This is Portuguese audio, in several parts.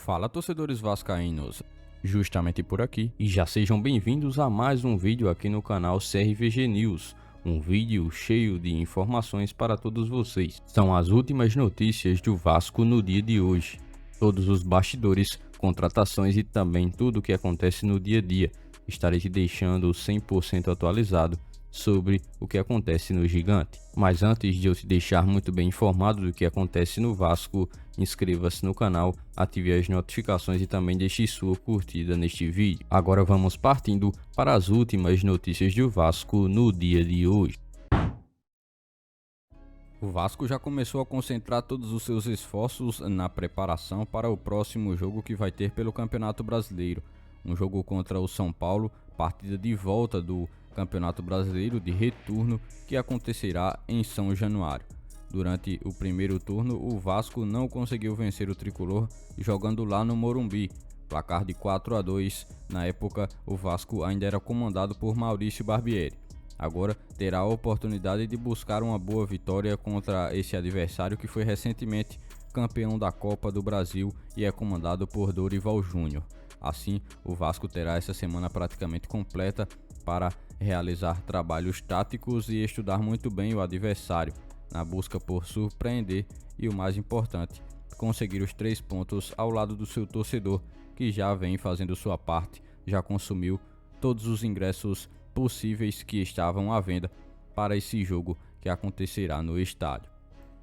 Fala, torcedores vascaínos, justamente por aqui, e já sejam bem-vindos a mais um vídeo aqui no canal CRVG News, um vídeo cheio de informações para todos vocês. São as últimas notícias do Vasco no dia de hoje, todos os bastidores, contratações e também tudo o que acontece no dia a dia. Estarei te deixando 100% atualizado sobre o que acontece no Gigante. Mas antes de eu te deixar muito bem informado do que acontece no Vasco, inscreva-se no canal, ative as notificações e também deixe sua curtida neste vídeo. Agora vamos partindo para as últimas notícias do Vasco no dia de hoje. O Vasco já começou a concentrar todos os seus esforços na preparação para o próximo jogo que vai ter pelo Campeonato Brasileiro. Um jogo contra o São Paulo, partida de volta do Campeonato Brasileiro de retorno que acontecerá em São Januário. Durante o primeiro turno, o Vasco não conseguiu vencer o tricolor jogando lá no Morumbi, placar de 4-2. Na época, o Vasco ainda era comandado por Maurício Barbieri. Agora terá a oportunidade de buscar uma boa vitória contra esse adversário que foi recentemente campeão da Copa do Brasil e é comandado por Dorival Júnior. Assim, o Vasco terá essa semana praticamente completa para realizar trabalhos táticos e estudar muito bem o adversário, na busca por surpreender e, o mais importante, conseguir os 3 pontos ao lado do seu torcedor, que já vem fazendo sua parte, já consumiu todos os ingressos possíveis que estavam à venda para esse jogo que acontecerá no estádio.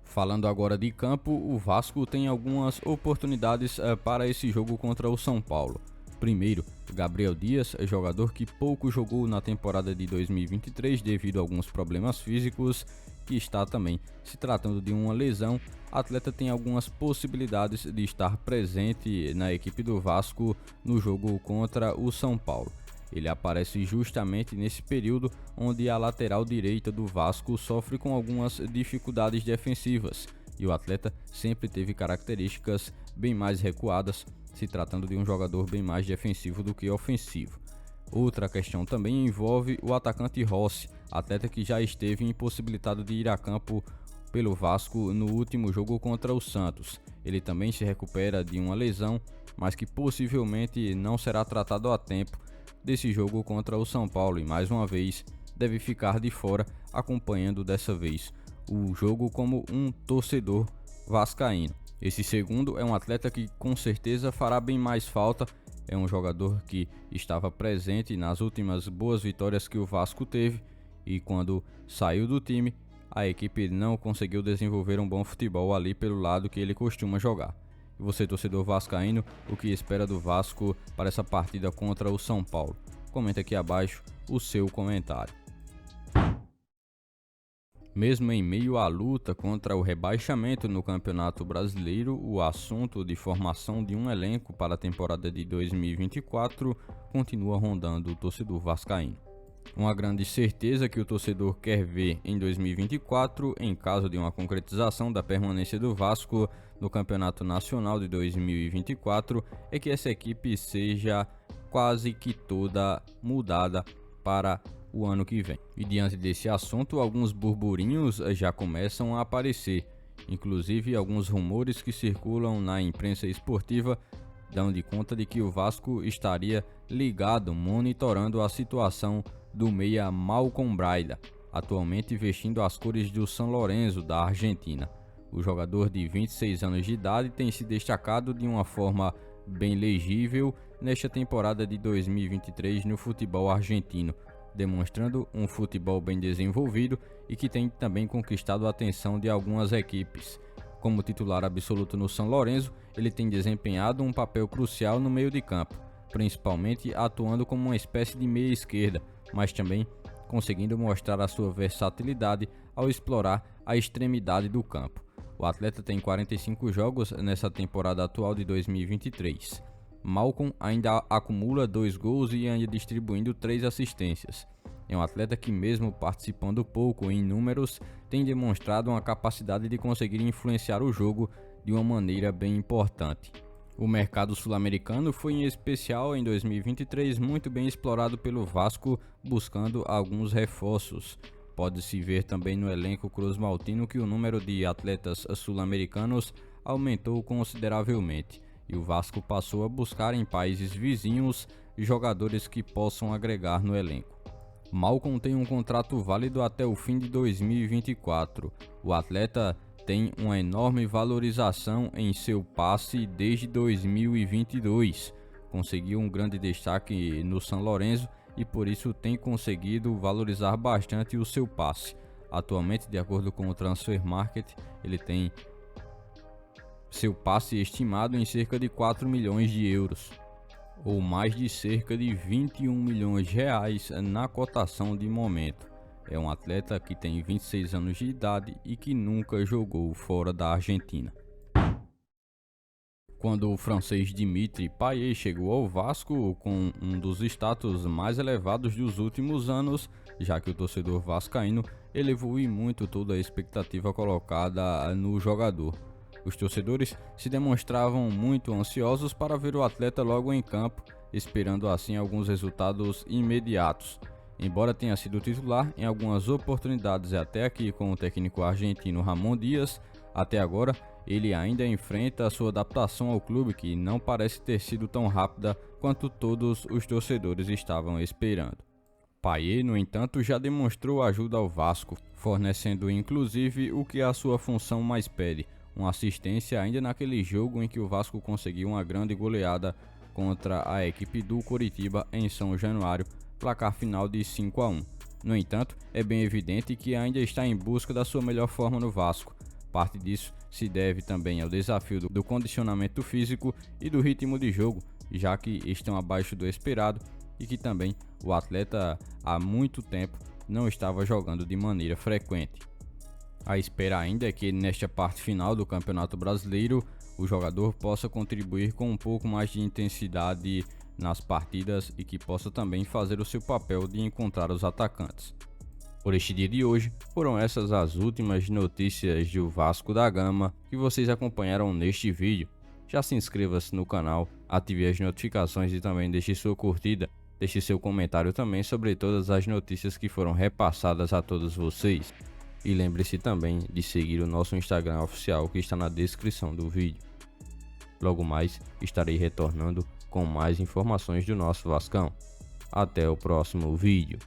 Falando agora de campo, o Vasco tem algumas oportunidades para esse jogo contra o São Paulo. Primeiro, Gabriel Dias, jogador que pouco jogou na temporada de 2023 devido a alguns problemas físicos, que está também se tratando de uma lesão. O atleta tem algumas possibilidades de estar presente na equipe do Vasco no jogo contra o São Paulo. Ele aparece justamente nesse período onde a lateral direita do Vasco sofre com algumas dificuldades defensivas e o atleta sempre teve características bem mais recuadas, se tratando de um jogador bem mais defensivo do que ofensivo. Outra questão também envolve o atacante Rossi, atleta que já esteve impossibilitado de ir a campo pelo Vasco no último jogo contra o Santos. Ele também se recupera de uma lesão, mas que possivelmente não será tratado a tempo desse jogo contra o São Paulo e mais uma vez deve ficar de fora, acompanhando dessa vez o jogo como um torcedor vascaíno. Esse segundo é um atleta que com certeza fará bem mais falta, é um jogador que estava presente nas últimas boas vitórias que o Vasco teve e quando saiu do time, a equipe não conseguiu desenvolver um bom futebol ali pelo lado que ele costuma jogar. E você, torcedor vascaíno, o que espera do Vasco para essa partida contra o São Paulo? Comenta aqui abaixo o seu comentário. Mesmo em meio à luta contra o rebaixamento no Campeonato Brasileiro, o assunto de formação de um elenco para a temporada de 2024 continua rondando o torcedor vascaíno. Uma grande certeza que o torcedor quer ver em 2024, em caso de uma concretização da permanência do Vasco no Campeonato Nacional de 2024, é que essa equipe seja quase que toda mudada para o ano que vem. E diante desse assunto, alguns burburinhos já começam a aparecer, inclusive alguns rumores que circulam na imprensa esportiva dão de conta de que o Vasco estaria ligado, monitorando a situação do meia Malcom Braida, atualmente vestindo as cores do San Lorenzo da Argentina. O jogador de 26 anos de idade tem se destacado de uma forma bem legível nesta temporada de 2023 no futebol argentino, demonstrando um futebol bem desenvolvido e que tem também conquistado a atenção de algumas equipes. Como titular absoluto no San Lorenzo, ele tem desempenhado um papel crucial no meio de campo, principalmente atuando como uma espécie de meia esquerda, mas também conseguindo mostrar a sua versatilidade ao explorar a extremidade do campo. O atleta tem 45 jogos nessa temporada atual de 2023. Malcom ainda acumula 2 gols e ainda distribuindo 3 assistências. É um atleta que, mesmo participando pouco em números, tem demonstrado uma capacidade de conseguir influenciar o jogo de uma maneira bem importante. O mercado sul-americano foi em especial em 2023 muito bem explorado pelo Vasco, buscando alguns reforços. Pode-se ver também no elenco cruz-maltino que o número de atletas sul-americanos aumentou consideravelmente e o Vasco passou a buscar em países vizinhos jogadores que possam agregar no elenco. Malcom tem um contrato válido até o fim de 2024. O atleta tem uma enorme valorização em seu passe desde 2022. Conseguiu um grande destaque no São Lourenço e por isso tem conseguido valorizar bastante o seu passe. Atualmente, de acordo com o Transfer Market, ele tem seu passe estimado em cerca de 4 milhões de euros, ou mais de cerca de 21 milhões de reais na cotação de momento. É um atleta que tem 26 anos de idade e que nunca jogou fora da Argentina. Quando o francês Dimitri Payet chegou ao Vasco com um dos status mais elevados dos últimos anos, já que o torcedor vascaíno elevou e muito toda a expectativa colocada no jogador. Os torcedores se demonstravam muito ansiosos para ver o atleta logo em campo, esperando assim alguns resultados imediatos. Embora tenha sido titular em algumas oportunidades até aqui com o técnico argentino Ramon Dias, até agora ele ainda enfrenta a sua adaptação ao clube, que não parece ter sido tão rápida quanto todos os torcedores estavam esperando. Payet, no entanto, já demonstrou ajuda ao Vasco, fornecendo inclusive o que a sua função mais pede, uma assistência ainda naquele jogo em que o Vasco conseguiu uma grande goleada contra a equipe do Coritiba em São Januário, placar final de 5-1. No entanto, é bem evidente que ainda está em busca da sua melhor forma no Vasco. Parte disso se deve também ao desafio do condicionamento físico e do ritmo de jogo, já que estão abaixo do esperado e que também o atleta há muito tempo não estava jogando de maneira frequente. A espera ainda é que nesta parte final do Campeonato Brasileiro o jogador possa contribuir com um pouco mais de intensidade nas partidas e que possa também fazer o seu papel de encontrar os atacantes. Por este dia de hoje, foram essas as últimas notícias do Vasco da Gama que vocês acompanharam neste vídeo. Já se inscreva-se no canal, ative as notificações e também deixe sua curtida. Deixe seu comentário também sobre todas as notícias que foram repassadas a todos vocês. E lembre-se também de seguir o nosso Instagram oficial que está na descrição do vídeo. Logo mais estarei retornando com mais informações do nosso Vascão. Até o próximo vídeo.